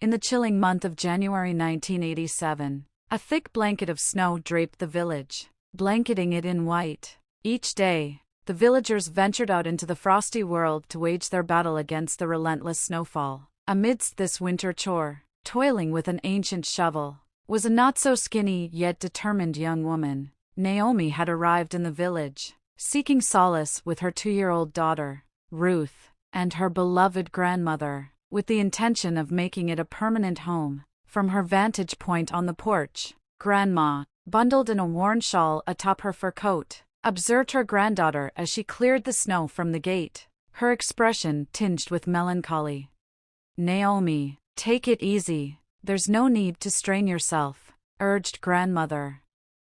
In the chilling month of January 1987, a thick blanket of snow draped the village, blanketing it in white. Each day, the villagers ventured out into the frosty world to wage their battle against the relentless snowfall. Amidst this winter chore, toiling with an ancient shovel, was a not-so-skinny yet determined young woman. Naomi had arrived in the village, seeking solace with her 2-year-old daughter, Ruth, and her beloved grandmother, with the intention of making it a permanent home. From her vantage point on the porch, Grandma, bundled in a worn shawl atop her fur coat, observed her granddaughter as she cleared the snow from the gate, her expression tinged with melancholy. "Naomi, take it easy, there's no need to strain yourself," urged Grandmother.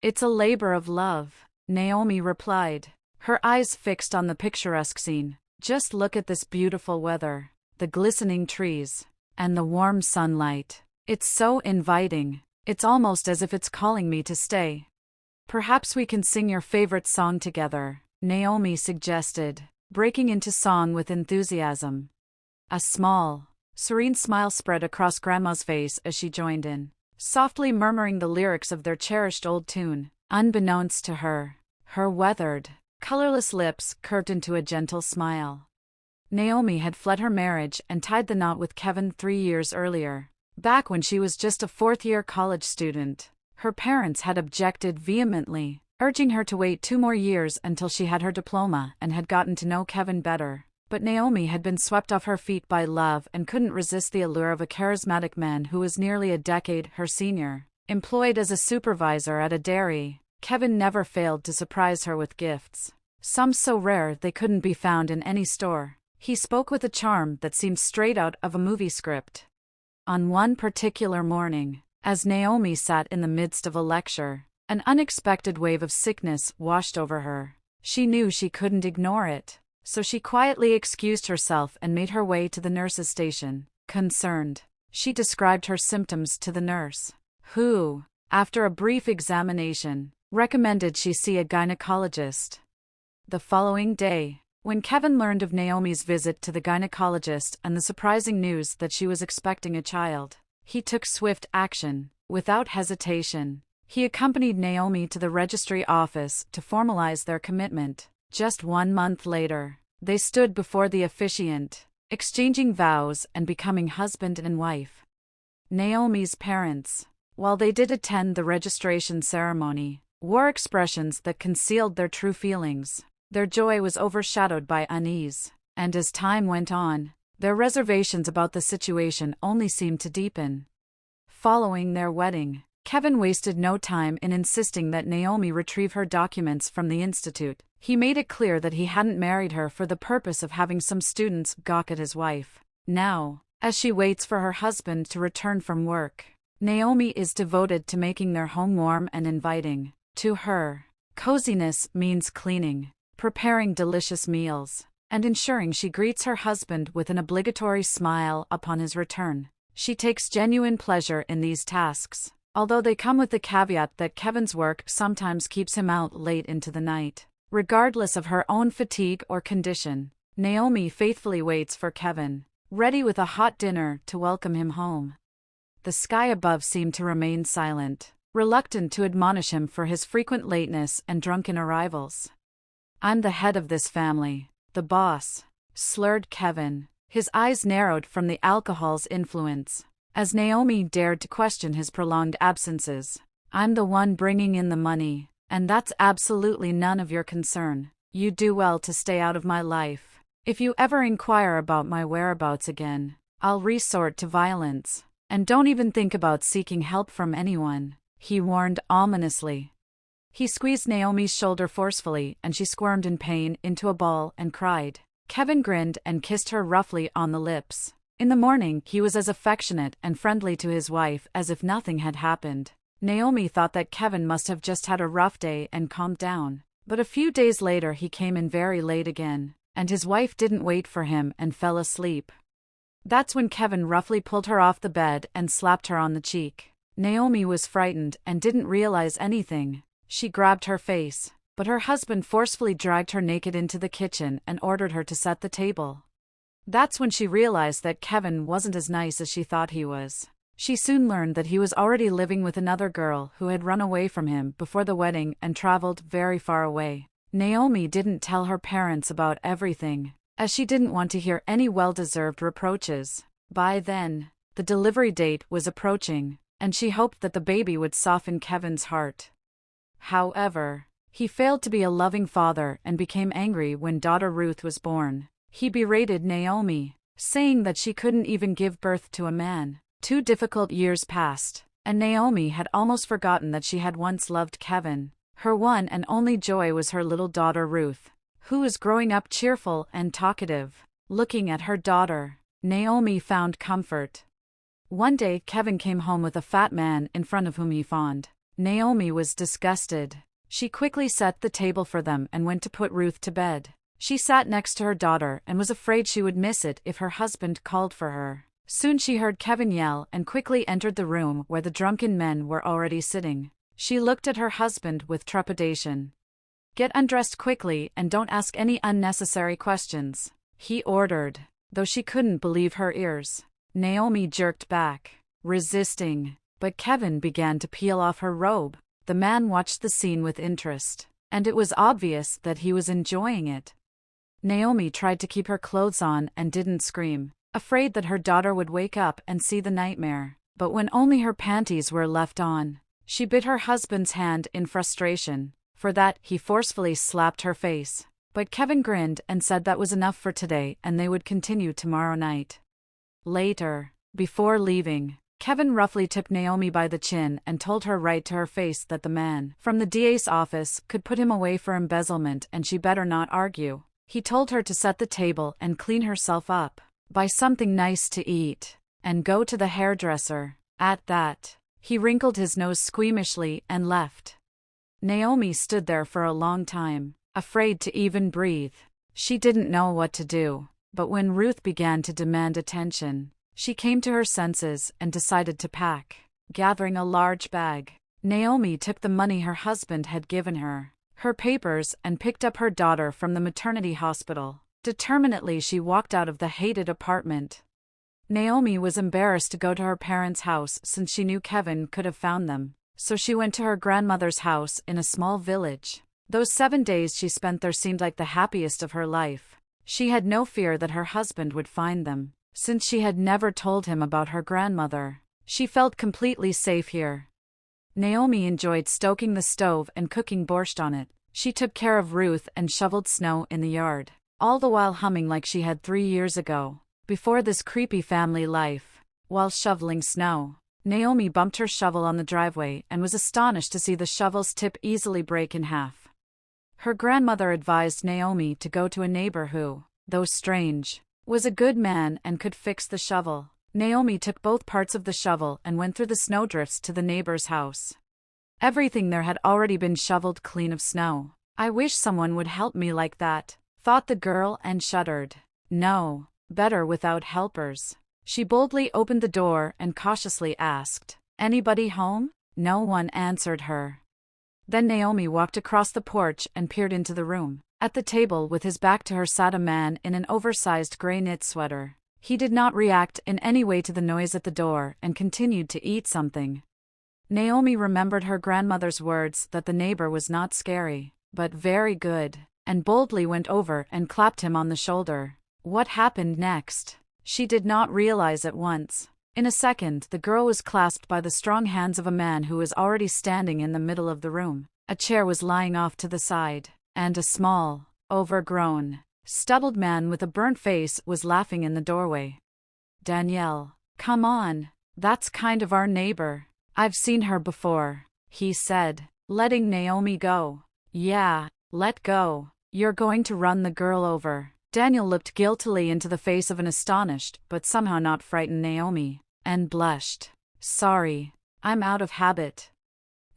"It's a labor of love," Naomi replied, her eyes fixed on the picturesque scene. "Just look at this beautiful weather, the glistening trees, and the warm sunlight. It's so inviting, it's almost as if it's calling me to stay. Perhaps we can sing your favorite song together," Naomi suggested, breaking into song with enthusiasm. A small, serene smile spread across Grandma's face as she joined in, softly murmuring the lyrics of their cherished old tune. Unbeknownst to her, her weathered, colorless lips curved into a gentle smile. Naomi had fled her marriage and tied the knot with Kevin 3 years earlier. Back when she was just a fourth-year college student, her parents had objected vehemently, urging her to wait 2 more years until she had her diploma and had gotten to know Kevin better. But Naomi had been swept off her feet by love and couldn't resist the allure of a charismatic man who was nearly a decade her senior. Employed as a supervisor at a dairy, Kevin never failed to surprise her with gifts, some so rare they couldn't be found in any store. He spoke with a charm that seemed straight out of a movie script. On one particular morning, as Naomi sat in the midst of a lecture, an unexpected wave of sickness washed over her. She knew she couldn't ignore it, so she quietly excused herself and made her way to the nurse's station. Concerned, she described her symptoms to the nurse, who, after a brief examination, recommended she see a gynecologist. The following day, when Kevin learned of Naomi's visit to the gynecologist and the surprising news that she was expecting a child, he took swift action. Without hesitation, he accompanied Naomi to the registry office to formalize their commitment. Just 1 month later, they stood before the officiant, exchanging vows and becoming husband and wife. Naomi's parents, while they did attend the registration ceremony, wore expressions that concealed their true feelings. Their joy was overshadowed by unease, and as time went on, their reservations about the situation only seemed to deepen. Following their wedding, Kevin wasted no time in insisting that Naomi retrieve her documents from the institute. He made it clear that he hadn't married her for the purpose of having some students gawk at his wife. Now, as she waits for her husband to return from work, Naomi is devoted to making their home warm and inviting. To her, coziness means cleaning, preparing delicious meals, and ensuring she greets her husband with an obligatory smile upon his return. She takes genuine pleasure in these tasks, although they come with the caveat that Kevin's work sometimes keeps him out late into the night. Regardless of her own fatigue or condition, Naomi faithfully waits for Kevin, ready with a hot dinner to welcome him home. The sky above seemed to remain silent, reluctant to admonish him for his frequent lateness and drunken arrivals. "I'm the head of this family, the boss," slurred Kevin, his eyes narrowed from the alcohol's influence, as Naomi dared to question his prolonged absences. "I'm the one bringing in the money, and that's absolutely none of your concern. You do well to stay out of my life. If you ever inquire about my whereabouts again, I'll resort to violence. And don't even think about seeking help from anyone," he warned ominously. He squeezed Naomi's shoulder forcefully and she squirmed in pain into a ball and cried. Kevin grinned and kissed her roughly on the lips. In the morning, he was as affectionate and friendly to his wife as if nothing had happened. Naomi thought that Kevin must have just had a rough day and calmed down. But a few days later he came in very late again, and his wife didn't wait for him and fell asleep. That's when Kevin roughly pulled her off the bed and slapped her on the cheek. Naomi was frightened and didn't realize anything. She grabbed her face, but her husband forcefully dragged her naked into the kitchen and ordered her to set the table. That's when she realized that Kevin wasn't as nice as she thought he was. She soon learned that he was already living with another girl who had run away from him before the wedding and traveled very far away. Naomi didn't tell her parents about everything, as she didn't want to hear any well-deserved reproaches. By then, the delivery date was approaching, and she hoped that the baby would soften Kevin's heart. However, he failed to be a loving father and became angry when daughter Ruth was born. He berated Naomi, saying that she couldn't even give birth to a man. 2 difficult years passed, and Naomi had almost forgotten that she had once loved Kevin. Her one and only joy was her little daughter Ruth, who was growing up cheerful and talkative. Looking at her daughter, Naomi found comfort. One day Kevin came home with a fat man in front of whom he fawned. Naomi was disgusted. She quickly set the table for them and went to put Ruth to bed. She sat next to her daughter and was afraid she would miss it if her husband called for her. Soon she heard Kevin yell and quickly entered the room where the drunken men were already sitting. She looked at her husband with trepidation. "Get undressed quickly and don't ask any unnecessary questions," he ordered, though she couldn't believe her ears. Naomi jerked back, resisting, but Kevin began to peel off her robe. The man watched the scene with interest, and it was obvious that he was enjoying it. Naomi tried to keep her clothes on and didn't scream, afraid that her daughter would wake up and see the nightmare. But when only her panties were left on, she bit her husband's hand in frustration. For that, he forcefully slapped her face. But Kevin grinned and said that was enough for today and they would continue tomorrow night. Later, before leaving, Kevin roughly took Naomi by the chin and told her right to her face that the man from the DA's office could put him away for embezzlement and she better not argue. He told her to set the table and clean herself up, buy something nice to eat, and go to the hairdresser. At that, he wrinkled his nose squeamishly and left. Naomi stood there for a long time, afraid to even breathe. She didn't know what to do, but when Ruth began to demand attention, she came to her senses and decided to pack. Gathering a large bag, Naomi took the money her husband had given her, her papers, and picked up her daughter from the maternity hospital. Determinedly she walked out of the hated apartment. Naomi was embarrassed to go to her parents' house since she knew Kevin could have found them, so she went to her grandmother's house in a small village. Those 7 days she spent there seemed like the happiest of her life. She had no fear that her husband would find them, since she had never told him about her grandmother. She felt completely safe here. Naomi enjoyed stoking the stove and cooking borscht on it. She took care of Ruth and shoveled snow in the yard, all the while humming like she had 3 years ago, before this creepy family life. While shoveling snow, Naomi bumped her shovel on the driveway and was astonished to see the shovel's tip easily break in half. Her grandmother advised Naomi to go to a neighbor who, though strange, was a good man and could fix the shovel. Naomi took both parts of the shovel and went through the snowdrifts to the neighbor's house. Everything there had already been shoveled clean of snow. "I wish someone would help me like that," thought the girl and shuddered. No, better without helpers. She boldly opened the door and cautiously asked, "Anybody home?" No one answered her. Then Naomi walked across the porch and peered into the room. At the table with his back to her sat a man in an oversized gray knit sweater. He did not react in any way to the noise at the door and continued to eat something. Naomi remembered her grandmother's words that the neighbor was not scary, but very good, and boldly went over and clapped him on the shoulder. What happened next? She did not realize at once. In a second, the girl was clasped by the strong hands of a man who was already standing in the middle of the room. A chair was lying off to the side, and a small, overgrown, stubbled man with a burnt face was laughing in the doorway. "Danielle, come on, that's kind of our neighbor. I've seen her before," he said, letting Naomi go. "Yeah, let go. You're going to run the girl over." Daniel looked guiltily into the face of an astonished but somehow not frightened Naomi, and blushed. "Sorry, I'm out of habit."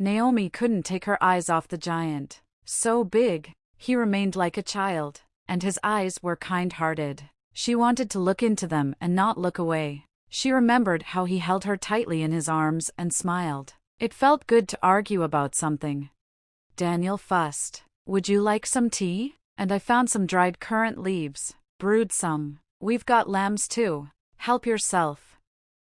Naomi couldn't take her eyes off the giant. So big, he remained like a child, and his eyes were kind-hearted. She wanted to look into them and not look away. She remembered how he held her tightly in his arms and smiled. It felt good to argue about something. Daniel fussed. "Would you like some tea? And I found some dried currant leaves. Brewed some." We've got lambs too. Help yourself.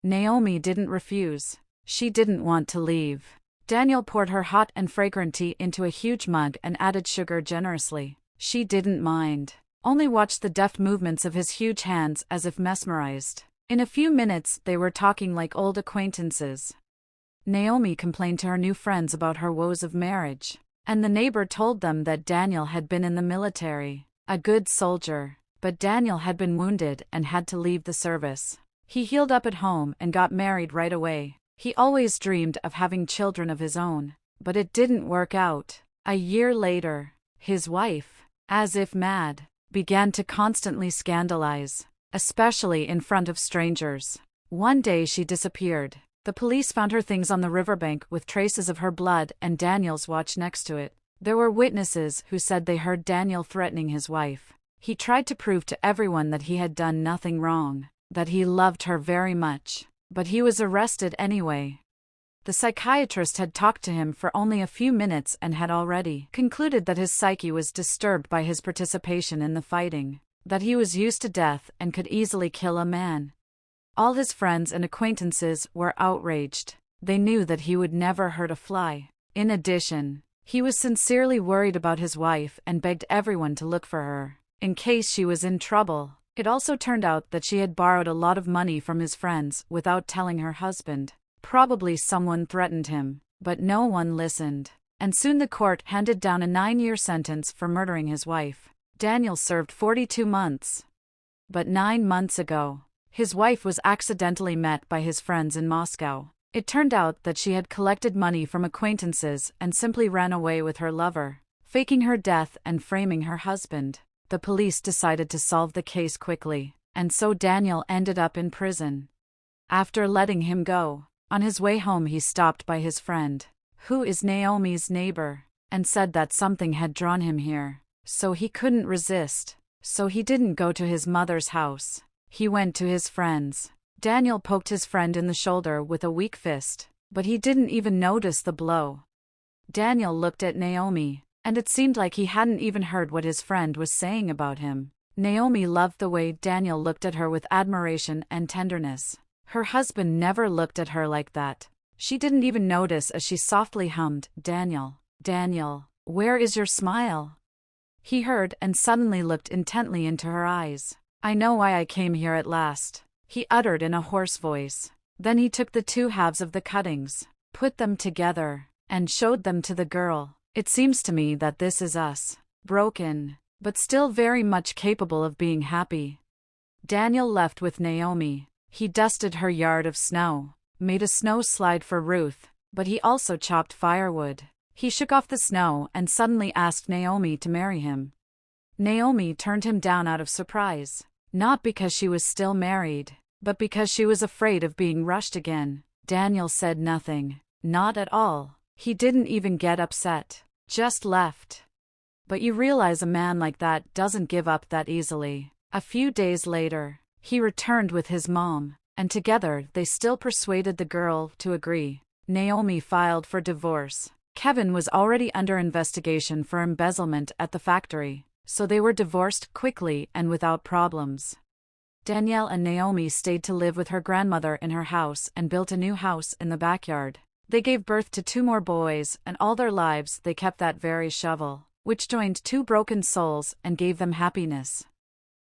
Naomi didn't refuse. She didn't want to leave. Daniel poured her hot and fragrant tea into a huge mug and added sugar generously. She didn't mind. Only watched the deft movements of his huge hands as if mesmerized. In a few minutes they were talking like old acquaintances. Naomi complained to her new friends about her woes of marriage, and the neighbor told them that Daniel had been in the military, a good soldier, but Daniel had been wounded and had to leave the service. He healed up at home and got married right away. He always dreamed of having children of his own, but it didn't work out. A year later, his wife, as if mad, began to constantly scandalize, especially in front of strangers. One day she disappeared. The police found her things on the riverbank with traces of her blood and Daniel's watch next to it. There were witnesses who said they heard Daniel threatening his wife. He tried to prove to everyone that he had done nothing wrong, that he loved her very much, but he was arrested anyway. The psychiatrist had talked to him for only a few minutes and had already concluded that his psyche was disturbed by his participation in the fighting, that he was used to death and could easily kill a man. All his friends and acquaintances were outraged. They knew that he would never hurt a fly. In addition, he was sincerely worried about his wife and begged everyone to look for her, in case she was in trouble. It also turned out that she had borrowed a lot of money from his friends without telling her husband. Probably someone threatened him, but no one listened. And soon the court handed down a 9-year sentence for murdering his wife. Daniel served 42 months. But 9 months ago, his wife was accidentally met by his friends in Moscow. It turned out that she had collected money from acquaintances and simply ran away with her lover, faking her death and framing her husband. The police decided to solve the case quickly, and so Daniel ended up in prison. After letting him go, on his way home he stopped by his friend, who is Naomi's neighbor, and said that something had drawn him here, so he couldn't resist. So he didn't go to his mother's house. He went to his friend's. Daniel poked his friend in the shoulder with a weak fist, but he didn't even notice the blow. Daniel looked at Naomi, and it seemed like he hadn't even heard what his friend was saying about him. Naomi loved the way Daniel looked at her with admiration and tenderness. Her husband never looked at her like that. She didn't even notice as she softly hummed, "Daniel, Daniel, where is your smile?" He heard and suddenly looked intently into her eyes. "I know why I came here at last," he uttered in a hoarse voice. Then he took the 2 halves of the cuttings, put them together, and showed them to the girl. "It seems to me that this is us, broken, but still very much capable of being happy." Daniel left with Naomi. He dusted her yard of snow, made a snow slide for Ruth, but he also chopped firewood. He shook off the snow and suddenly asked Naomi to marry him. Naomi turned him down out of surprise. Not because she was still married, but because she was afraid of being rushed again. Daniel said nothing. Not at all. He didn't even get upset. Just left. But you realize a man like that doesn't give up that easily. A few days later, he returned with his mom, and together they still persuaded the girl to agree. Naomi filed for divorce. Kevin was already under investigation for embezzlement at the factory, so they were divorced quickly and without problems. Danielle and Naomi stayed to live with her grandmother in her house and built a new house in the backyard. They gave birth to 2 more boys, and all their lives they kept that very shovel, which joined 2 broken souls and gave them happiness.